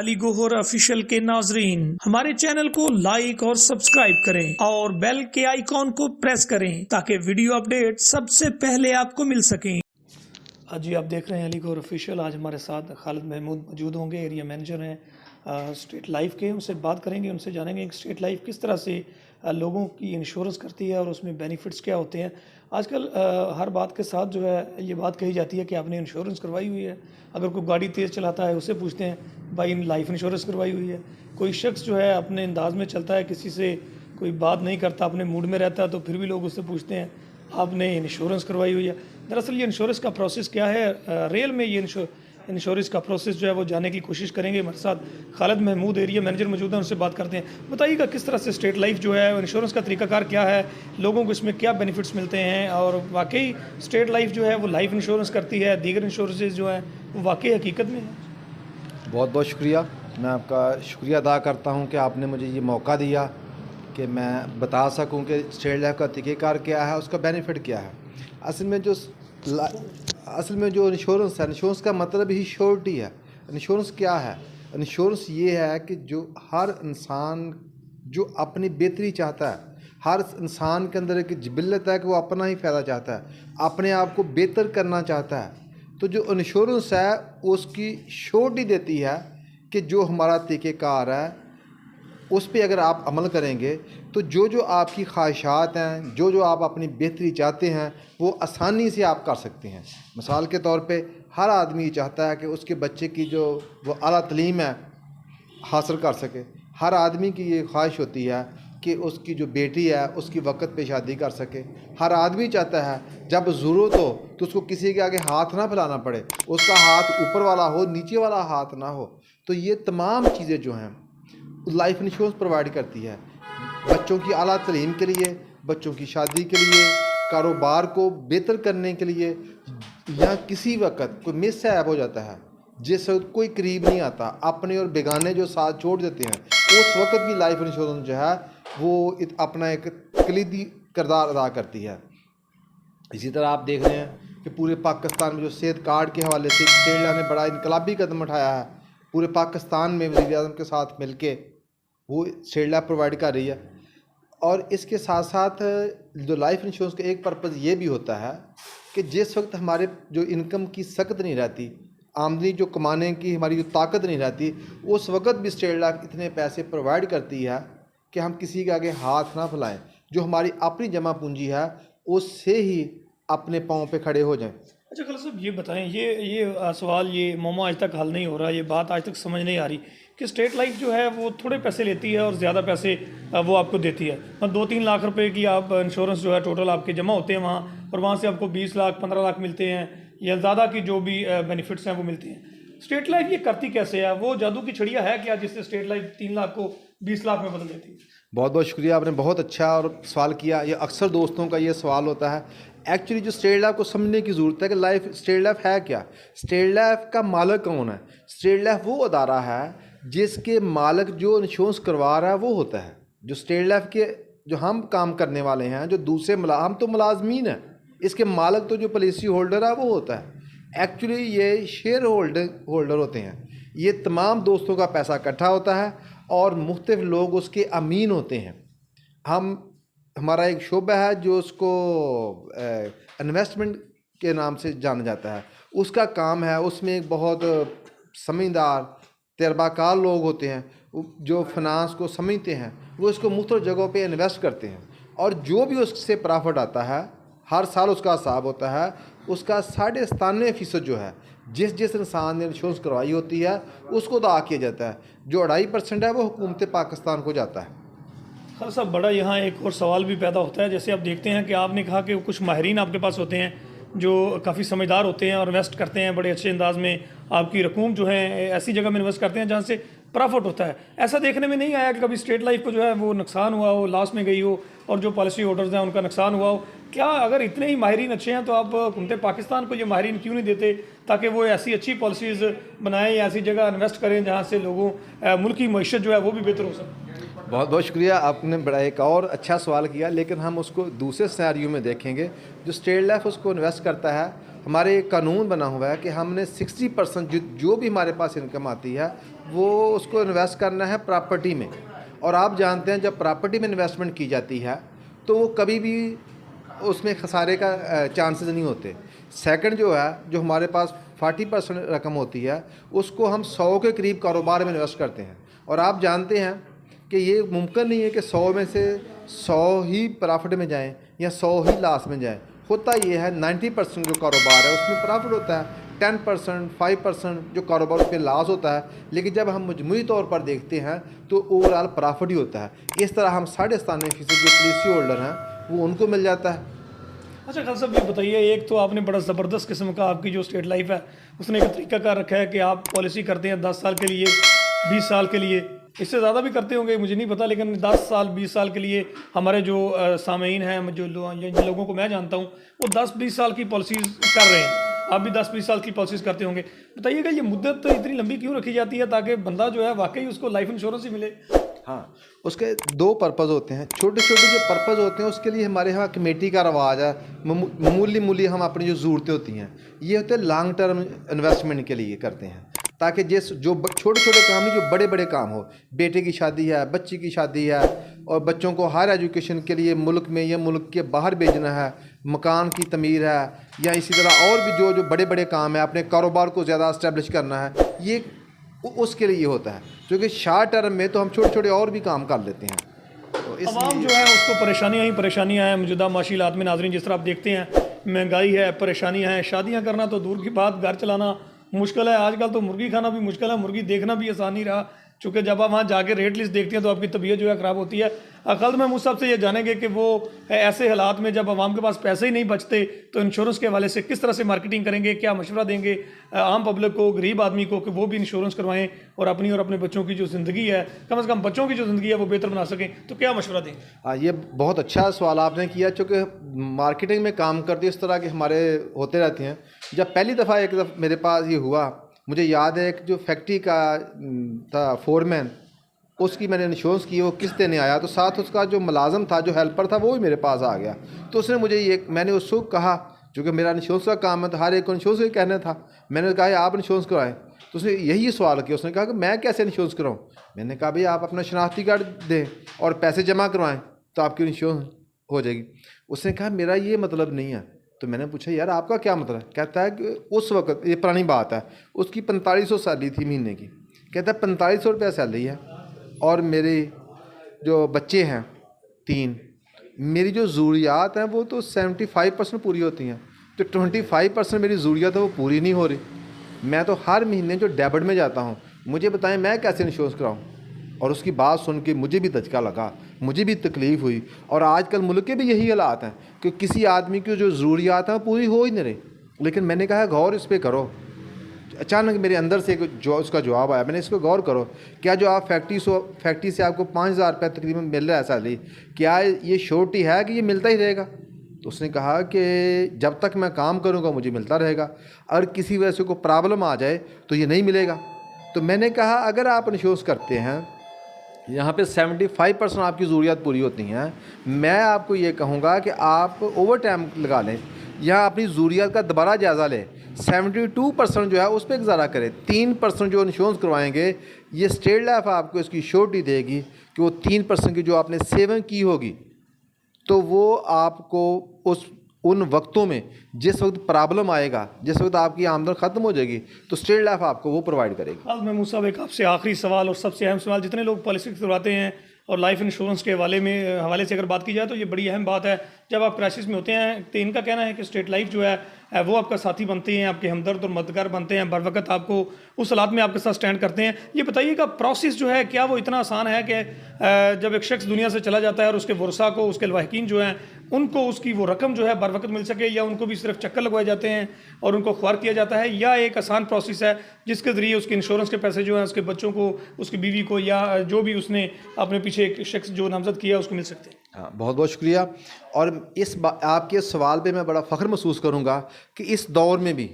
Ali Gohar official के नाजरीन, हमारे चैनल को लाइक और सब्सक्राइब करें और बेल के आइकॉन को प्रेस करें ताकि वीडियो अपडेट सबसे पहले आपको मिल सकें। जी आप देख रहे हैं अली गोहर ऑफिशियल। आज हमारे साथ खालिद महमूद मौजूद होंगे, एरिया मैनेजर हैं स्टेट लाइफ के। उनसे बात करेंगे, उनसे जानेंगे कि स्टेट लाइफ किस तरह से लोगों की इंश्योरेंस करती है और उसमें बेनिफिट्स क्या होते हैं। आजकल हर बात के साथ जो है ये बात कही जाती है कि आपने इंश्योरेंस करवाई हुई है। अगर कोई गाड़ी तेज़ चलाता है उससे पूछते हैं भाई लाइफ इंश्योरेंस करवाई हुई है। कोई शख्स जो है अपने अंदाज में चलता है, किसी से कोई बात नहीं करता, अपने मूड में रहता है, तो फिर भी लोग उससे पूछते हैं आपने इंश्योरेंस करवाई हुई है। दरअसल ये इंश्योरेंस का प्रोसेस क्या है, रियल में ये इंश्योरेंस का प्रोसेस जो है वो जानने की कोशिश करेंगे। हमारे साथ खालिद महमूद एरिया मैनेजर मौजूद हैं, उनसे बात करते हैं। बताइएगा किस तरह से स्टेट लाइफ जो है इंश्योरेंस का तरीकाकार क्या है, लोगों को इसमें क्या बेनिफिट्स मिलते हैं और वाकई स्टेट लाइफ जो है वो लाइफ इंश्योरेंस करती है, दीगर इंश्योरेंसेज जो हैं वो वाकई हकीकत में है। बहुत बहुत शुक्रिया। मैं आपका शुक्रिया अदा करता हूं कि आपने मुझे ये मौका दिया कि मैं बता सकूं कि स्टेट लाइफ का तरीक़ेकार क्या है, उसका बेनिफिट क्या है। असल में जो इंश्योरेंस है, इंश्योरेंस का मतलब ही श्योरिटी है। इंश्योरेंस क्या है? इंश्योरेंस ये है कि जो हर इंसान जो अपनी बेहतरी चाहता है, हर इंसान के अंदर एक जिबिल्लत है कि वो अपना ही फ़ायदा चाहता है, अपने आप को बेहतर करना चाहता है। तो जो इंश्योरेंस है उसकी श्योरिटी देती है कि जो हमारा तरीक़ेकार है उस पे अगर आप अमल करेंगे तो जो आपकी ख्वाहिशात हैं, जो आप अपनी बेहतरी चाहते हैं, वो आसानी से आप कर सकते हैं। मिसाल के तौर पे हर आदमी चाहता है कि उसके बच्चे की जो वो आला तलीम है हासिल कर सके। हर आदमी की ये ख्वाहिश होती है कि उसकी जो बेटी है उसकी वक़्त पे शादी कर सके। हर आदमी चाहता है जब ज़रूरत हो तो उसको किसी के आगे हाथ ना फैलाना पड़े, उसका हाथ ऊपर वाला हो, नीचे वाला हाथ ना हो। तो ये तमाम चीज़ें जो हैं लाइफ इंश्योरेंस प्रोवाइड करती है। बच्चों की आला तलीम के लिए, बच्चों की शादी के लिए, कारोबार को बेहतर करने के लिए, या किसी वक्त कोई मिसहैप हो जाता है जिस वक्त कोई करीब नहीं आता, अपने और बेगाने जो साथ छोड़ देते हैं, उस वक्त भी लाइफ इंश्योरेंस जो है वो अपना एक कलीदी किरदार अदा करती है। इसी तरह आप देख रहे हैं कि पूरे पाकिस्तान में जो सेहत कार्ड के हवाले से स्टेट लाइफ ने बड़ा इनकलाबी कदम उठाया है। पूरे पाकिस्तान में वज़ीर-ए-आज़म के साथ मिलके वो स्टेट लाइफ प्रोवाइड कर रही है। और इसके साथ साथ जो लाइफ इंश्योरेंस का एक पर्पज़ ये भी होता है कि जिस वक्त हमारे जो इनकम की सकत नहीं रहती, आमदनी जो कमाने की हमारी जो ताकत नहीं रहती, उस वक्त भी स्टेट लाइफ इतने पैसे प्रोवाइड करती है कि हम किसी के आगे हाथ ना फैलाएं। जो हमारी अपनी जमा पूंजी है उससे ही अपने पाँव पे खड़े हो जाएं। अच्छा खालिद साहब ये बताएं, ये सवाल ये मौमा आज तक हल नहीं हो रहा, ये बात आज तक समझ नहीं आ रही कि स्टेट लाइफ जो है वो थोड़े पैसे लेती है और ज़्यादा पैसे वो आपको देती है। 2-3 लाख रुपए की आप इंश्योरेंस जो है टोटल आपके जमा होते हैं वहाँ, और वहाँ से आपको 20 लाख 15 लाख मिलते हैं या ज़्यादा की जो भी बेनिफिट्स हैं वो मिलते हैं। स्टेट लाइफ ये करती कैसे है? वो जादू की छड़िया है क्या जिससे स्टेट लाइफ 3 लाख को 20 लाख में बदल देती है? बहुत बहुत शुक्रिया, आपने बहुत अच्छा और सवाल किया। ये अक्सर दोस्तों का ये सवाल होता है। एक्चुअली जो स्टेट लाइफ को समझने की ज़रूरत है कि लाइफ स्टेट लाइफ है क्या, स्टेट लाइफ का मालिक कौन है। स्टेट लाइफ वो अदारा है जिसके मालिक जो इंश्योरेंस करवा रहा है वो होता है। जो स्टेट लाइफ के जो हम काम करने वाले हैं, जो दूसरे हम तो मुलाजमीन हैं, इसके मालिक तो जो पॉलिसी होल्डर है वो होता है। एक्चुअली ये शेयर होल्डर होते हैं। ये तमाम दोस्तों का पैसा इकट्ठा होता है और मुख्तलिफ लोग उसके अमीन होते हैं। हमारा एक शोबा है जो उसको इन्वेस्टमेंट के नाम से जाना जाता है। उसका काम है, उसमें एक बहुत समझदार तजर्बाकार लोग होते हैं जो फिनांस को समझते हैं। वो इसको मुख्तलिफ जगहों पे इन्वेस्ट करते हैं और जो भी उससे प्रॉफिट आता है हर साल उसका हिसाब होता है। उसका 97.5% जो है जिस इंसान ने इंश्योरेंस करवाई होती है उसको अदा किया जाता है। जो 2.5% है वो हुकूमत पाकिस्तान को जाता है। खालिद साहब बड़ा यहाँ एक और सवाल भी पैदा होता है। जैसे आप देखते हैं कि आपने कहा कि कुछ माहिरीन आपके पास होते हैं जो काफ़ी समझदार होते हैं और इन्वेस्ट करते हैं बड़े अच्छे अंदाज में, आपकी रकूम जो है ऐसी जगह में इन्वेस्ट करते हैं जहाँ से प्रॉफिट होता है। ऐसा देखने में नहीं आया कि कभी स्टेट लाइफ को जो है वो नुकसान हुआ हो, लॉस में गई हो और जो पॉलिसी होल्डर्स हैं उनका नुकसान हुआ हो। क्या अगर इतने ही माहिरीन अच्छे हैं तो आप हुकूमत पाकिस्तान को ये माहिरीन क्यों नहीं देते ताकि वो ऐसी अच्छी पॉलिसीज़ बनाएं या ऐसी जगह इन्वेस्ट करें जहाँ से लोगों मुल्क की मईशत जो है वो भी बेहतर हो सके? बहुत बहुत शुक्रिया, आपने बड़ा एक और अच्छा सवाल किया। लेकिन हम उसको दूसरे सिनेरियो में देखेंगे। जो स्टेट लाइफ उसको इन्वेस्ट करता है हमारे एक कानून बना हुआ है कि हमने 60% जो भी हमारे पास इनकम आती है वो उसको इन्वेस्ट करना है प्रॉपर्टी में। और आप जानते हैं जब प्रॉपर्टी में इन्वेस्टमेंट की जाती है तो वो कभी भी उसमें खसारे का चांसेस नहीं होते। सेकंड जो है, जो हमारे पास 40% रकम होती है उसको हम 100 के करीब कारोबार में इन्वेस्ट करते हैं। और आप जानते हैं कि ये मुमकिन नहीं है कि 100 में से 100 ही प्रॉफिट में जाएं या 100 ही लॉस में जाएं। होता ये है 90% जो कारोबार है उसमें प्रॉफिट होता है, 10% 5% जो कारोबार उसमें लॉस होता है, लेकिन जब हम मजमूई तौर पर देखते हैं तो ओवरऑल प्रॉफिट ही होता है। इस तरह हम 97.5% जो पॉलिसी होल्डर हैं वो उनको मिल जाता है। अच्छा खान साहब, ये बताइए, एक तो आपने बड़ा ज़बरदस्त किस्म का आपकी जो स्टेट लाइफ है उसने एक तरीका कर रखा है कि आप पॉलिसी करते हैं 10 साल के लिए, 20 साल के लिए, इससे ज़्यादा भी करते होंगे मुझे नहीं पता, लेकिन 10 साल 20 साल के लिए हमारे जो सामीन हैं, जिन लोगों को मैं जानता हूँ वो 10-20 साल की पॉलिसीज़ कर रहे हैं। आप भी 10-20 साल की पॉलिसीज़ करते होंगे। बताइएगा ये मुद्दत इतनी लंबी क्यों रखी जाती है ताकि बंदा जो है वाकई उसको लाइफ इंश्योरेंस ही मिले? हाँ, उसके दो पर्पज़ होते हैं। छोटे छोटे जो पर्पज़ होते हैं उसके लिए हमारे यहाँ कमेटी का रवाज है। मामूली हम अपनी जो ज़रूरतें होती हैं ये होते हैं लॉन्ग टर्म इन्वेस्टमेंट के लिए करते हैं, ताकि जो छोटे छोटे काम नहीं, जो बड़े बड़े काम हो, बेटे की शादी है, बच्ची की शादी है और बच्चों को हायर एजुकेशन के लिए मुल्क में या मुल्क के बाहर भेजना है, मकान की तमीर है, या इसी तरह और भी जो बड़े बड़े काम है, अपने कारोबार को ज़्यादा इस्टेब्लिश करना है, ये उसके लिए होता है। क्योंकि शॉर्ट टर्म में तो हम छोटे छोटे और भी काम कर लेते हैं। तो आवाम जो है उसको परेशानियाँ ही परेशानियाँ हैं मौजूदा माशी हालात में। नाज़रीन, जिस तरह आप देखते हैं महंगाई है, परेशानियाँ हैं, शादियाँ करना तो दूर की बात, घर चलाना मुश्किल है। आजकल तो मुर्गी खाना भी मुश्किल है, मुर्गी देखना भी आसान नहीं रहा, चूँकि जब आप वहाँ जाके रेट लिस्ट देखते हैं तो आपकी तबीयत जो है ख़राब होती है। अकल में मुझ सबसे ये जानेंगे कि वो ऐसे हालात में जब आवाम के पास पैसे ही नहीं बचते तो इंश्योरेंस के हवाले से किस तरह से मार्केटिंग करेंगे, क्या मशवरा देंगे आम पब्लिक को, गरीब आदमी को, कि वो भी इंश्योरेंस करवाएं और अपनी और अपने बच्चों की जो ज़िंदगी है, कम से कम बच्चों की जो ज़िंदगी है वो बेहतर बना सकें। तो क्या मशवरा दें? हाँ, ये बहुत अच्छा सवाल आपने किया। चूँकि मार्केटिंग में काम करते इस तरह के हमारे होते रहते हैं। जब पहली दफ़ा एक दफ़ा मेरे पास ये हुआ, मुझे याद है एक जो फैक्ट्री का था फोरमैन, उसकी मैंने इंश्योरेंस की, वो किस्त देने आया तो साथ उसका जो मुलाजम था, जो हेल्पर था, वो भी मेरे पास आ गया। तो उसने मुझे ये, मैंने उसको कहा, चूँकि मेरा इंश्योरेंस का काम है तो हर एक को इंश्योरेंस ही कहना था, मैंने कहा आप इंश्योरेंस कराएं। तो उसने यही सवाल किया, उसने कहा कि मैं कैसे इंश्योरेंस कराऊँ। मैंने कहा भाई आप अपना शनाख्ती कार्ड दें और पैसे जमा करवाएं तो आपकी इंश्योरेंस हो जाएगी। उसने कहा मेरा ये मतलब नहीं है। तो मैंने पूछा यार आपका क्या मतलब है? कहता है कि उस वक्त, ये पुरानी बात है, उसकी 4500 सैलरी थी महीने की। कहता है 4500 रुपया सैलरी है और मेरे जो बच्चे हैं 3, मेरी जो ज़रूरियात हैं वो तो 75% पूरी होती हैं, तो 25% मेरी ज़रूरियात है वो पूरी नहीं हो रही। मैं तो हर महीने जो डेबिट में जाता हूँ, मुझे बताएं मैं कैसे इंश्योरेंस कराऊँ। और उसकी बात सुन के मुझे भी धचका लगा, मुझे भी तकलीफ़ हुई। और आजकल मुल्क के भी यही हालात हैं कि किसी आदमी की जो ज़रूरियात हैं वो पूरी हो ही नहीं रही। लेकिन मैंने कहा गौर इस पर करो। अचानक मेरे अंदर से जो उसका जवाब आया, मैंने इसको गौर करो, क्या जो आप फैक्ट्री से आपको 5000 रुपये तकरीबन मिल रहा है सैलरी, क्या ये श्योरिटी है कि ये मिलता ही रहेगा? तो उसने कहा कि जब तक मैं काम करूँगा मुझे मिलता रहेगा, अगर किसी वजह से कोई प्रॉब्लम आ जाए तो ये नहीं मिलेगा। तो मैंने कहा अगर आप इंश्योरेंस करते हैं, यहाँ पे 75% आपकी ज़रूरियात पूरी होती हैं, मैं आपको ये कहूँगा कि आप ओवर टाइम लगा लें, यहाँ अपनी ज़रूरियात का दोबारा जायज़ा लें। 72% जो है उस पर गुजारा करें। 3% जो इंश्योरेंस करवाएंगे, ये स्टेट लाइफ आपको इसकी श्योरिटी देगी कि वो 3% की जो आपने सेविंग की होगी तो वो आपको उन वक्तों में जिस वक्त प्रॉब्लम आएगा, जिस वक्त आपकी आमदन ख़त्म हो जाएगी, तो स्टेट लाइफ आपको वो प्रोवाइड करेगी। अब महमूद साहब, एक आपसे आखिरी सवाल और सबसे अहम सवाल, जितने लोग पॉलिसी करवाते हैं और लाइफ इंश्योरेंस के हवाले से अगर बात की जाए तो ये बड़ी अहम बात है। जब आप क्राइसिस में होते हैं तो इनका कहना है कि स्टेट लाइफ जो है वो आपका साथी बनते हैं, आपके हमदर्द और मददगार बनते हैं, बर वक्त आपको उस हालात में आपके साथ स्टैंड करते हैं। ये बताइएगा प्रोसेस जो है क्या वो इतना आसान है कि जब एक शख्स दुनिया से चला जाता है और उसके वर्सा को, उसके लवाहिकीन जो हैं उनको उसकी वो रकम जो है बर वक्त मिल सके, या उनको भी सिर्फ चक्कर लगवाए जाते हैं और उनको ख्वार किया जाता है, या एक आसान प्रोसेस है जिसके ज़रिए उसके इंश्योरेंस के पैसे जो हैं उसके बच्चों को, उसकी बीवी को, या जो भी उसने अपने पीछे एक शख्स जो नामजद किया उसको मिल सकते हैं? हाँ, बहुत बहुत शुक्रिया। और आपके सवाल पे मैं बड़ा फ़ख्र महसूस करूँगा कि इस दौर में भी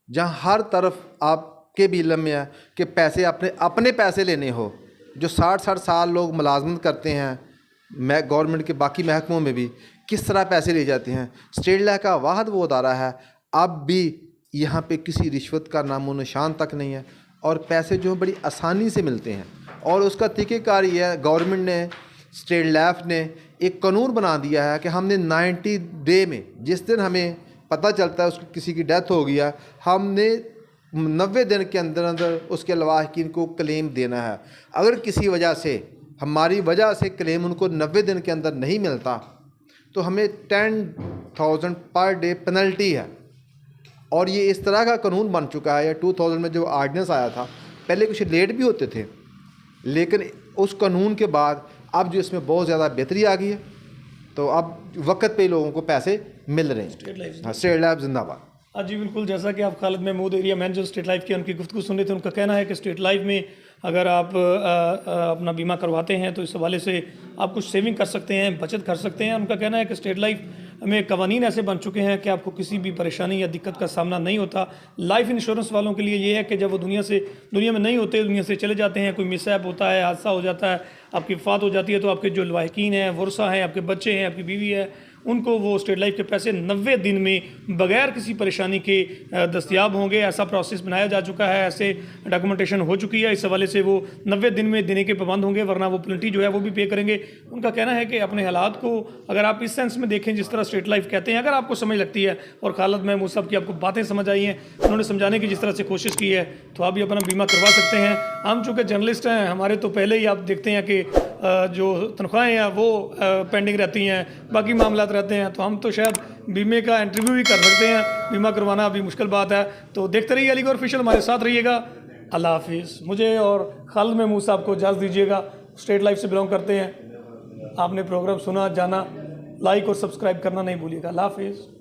जहाँ हर तरफ आपके भी इल्म में है कि पैसे अपने पैसे लेने हो, जो 60-60 साल लोग मुलाजमत करते हैं, मैं गवर्नमेंट के बाकी महकमों में भी किस तरह पैसे ले जाते हैं। स्टेट लाइफ का वाहद वो अदारा है अब भी यहाँ पे किसी रिश्वत का नामो निशान तक नहीं है और पैसे जो हैं बड़ी आसानी से मिलते हैं। और उसका तरीक़ेकार ये है, गवर्नमेंट ने, स्टेट लेफ्ट ने एक कानून बना दिया है कि हमने 90 डे में, जिस दिन हमें पता चलता है उसकी किसी की डेथ हो गया, हमने 90 दिन के अंदर अंदर उसके लवाहकीन को क्लेम देना है। अगर किसी वजह से, हमारी वजह से क्लेम उनको 90 दिन के अंदर नहीं मिलता तो हमें 10,000 पर डे पेनल्टी है। और ये इस तरह का कानून बन चुका है। या 2000 में जो आर्डिनेंस आया था, पहले कुछ लेट भी होते थे, लेकिन उस कानून के बाद अब जो इसमें बहुत ज़्यादा बेहतरी आ गई है, तो अब वक्त पे लोगों को पैसे मिल रहे हैं। हाँ, स्टेट लाइफ जिंदाबाद। हाँ जी बिल्कुल, जैसा कि आप Khalid Mahmood area manager state life की उनकी गुफ्तगू सुन रहे थे, उनका कहना है कि स्टेट लाइफ में अगर आप अपना बीमा करवाते हैं तो इस हवाले से आप कुछ सेविंग कर सकते हैं, बचत कर सकते हैं। उनका कहना है कि स्टेट लाइफ में कवानीन ऐसे बन चुके हैं कि आपको किसी भी परेशानी या दिक्कत का सामना नहीं होता। लाइफ इंश्योरेंस वालों के लिए ये है कि जब वो दुनिया में नहीं होते, दुनिया से चले जाते हैं, कोई मिसहैप होता है, हादसा हो जाता है, आपकी वफ़ात हो जाती है, तो आपके जो लवाहिकीन हैं, वर्सा हैं, आपके बच्चे हैं, आपकी बीवी है, उनको वो स्टेट लाइफ के पैसे 90 दिन में बगैर किसी परेशानी के दस्तयाब होंगे। ऐसा प्रोसेस बनाया जा चुका है, ऐसे डॉक्यूमेंटेशन हो चुकी है। इस हवाले से वो 90 दिन में देने के पाबंद होंगे, वरना वो पेनल्टी जो है वो भी पे करेंगे। उनका कहना है कि अपने हालात को अगर आप इस सेंस में देखें जिस तरह स्टेट लाइफ कहते हैं, अगर आपको समझ लगती है और खालिद महमूद साहब की आपको बातें समझ आई हैं, उन्होंने समझाने की जिस तरह से कोशिश की है, तो आप भी अपना बीमा करवा सकते हैं। हम चूँकि जर्नलिस्ट हैं, हमारे तो पहले ही आप देखते हैं कि जो तनख्वाहें हैं वो पेंडिंग रहती हैं, बाकी मामलात रहते हैं, तो हम तो शायद बीमे का इंटरव्यू भी कर सकते हैं। बीमा करवाना अभी मुश्किल बात है। तो देखते रहिए अलीगढ़ ऑफिशियल, हमारे साथ रहिएगा। अल्लाह हाफिज़। मुझे और खालिद महमूद साहब को इजाज़त दीजिएगा, स्टेट लाइफ से बिलोंग करते हैं। आपने प्रोग्राम सुना, जाना, लाइक और सब्सक्राइब करना नहीं भूलिएगा। अल्लाह हाफिज़।